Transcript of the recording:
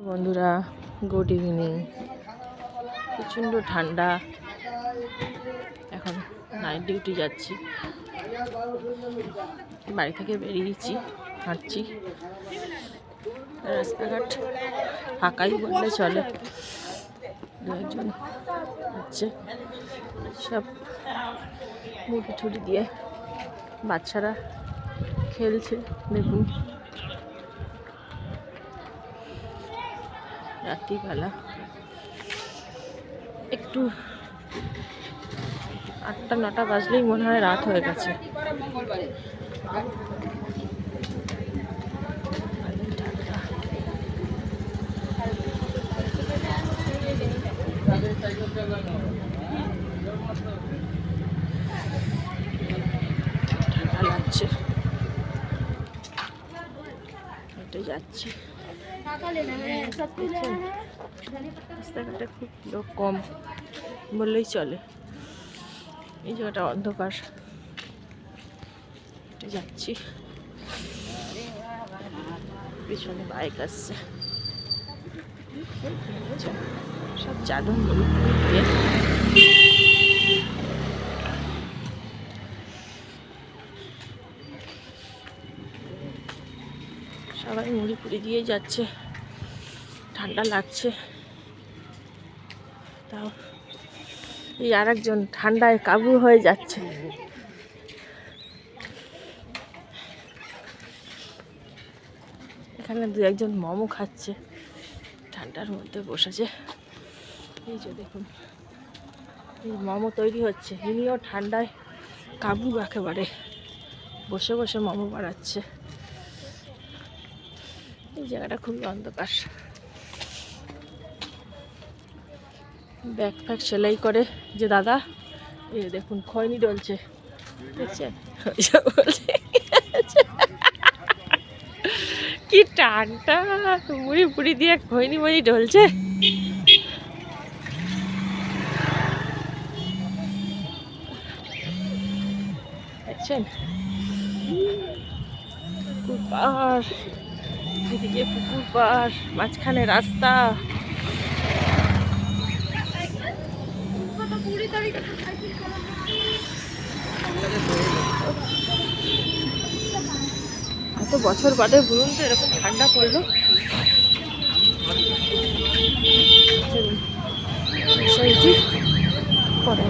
বন্ধুরা, good evening. প্রচণ্ড ঠান্ডা। এখন নাইট ডিউটি যাচ্ছি। বাড়ি থেকে বেরিয়েছি, হাঁটছি। রাস্তাঘাট ফাঁকাই বললে চলে। দু একজন হচ্ছে সব মুড়ি ঠুড়ি দিয়ে বাচ্চারা খেলছে। দেখুন, রাত্রিবেলা একটু 8টা-9টা বাজলেই মনে হয় রাত হয়ে গেছে। ঠান্ডা লাগছে, হেঁটে যাচ্ছি। রাস্তাঘাটে খুব লোক কম বললেই চলে। এই জায়গাটা অন্ধকার। হেঁটে যাচ্ছি, পিছনে বাইক আসছে। সব চাদর মুড়ি দিয়ে সবাই মুড়ি পুড়ি দিয়ে যাচ্ছে। ঠান্ডা লাগছে, তাও এই আর একজন ঠান্ডায় কাবু হয়ে যাচ্ছে। এখানে দু একজন মোমো খাচ্ছে, ঠান্ডার মধ্যে বসেছে। এই যে দেখুন, এই মোমো তৈরি হচ্ছে। ইনিও ঠান্ডায় কাবু একেবারে, বসে বসে মোমো বানাচ্ছে। এই জায়গাটা খুবই অন্ধকার। ব্যাগ ফ্যাগ সেলাই করে যে দাদা, এই দেখুন খৈনি ডলছে, দেখছেন? কি টানটা, মুড়ি পুড়ি দিয়ে খৈনি মুড়ি ডলছে। দেখছেন? পুকুর পাড়, এদিকে পুকুর পাড়, মাঝখানে রাস্তা। এত বছর বাদে বলুন তো এরকম ঠান্ডা পড়লো। পরে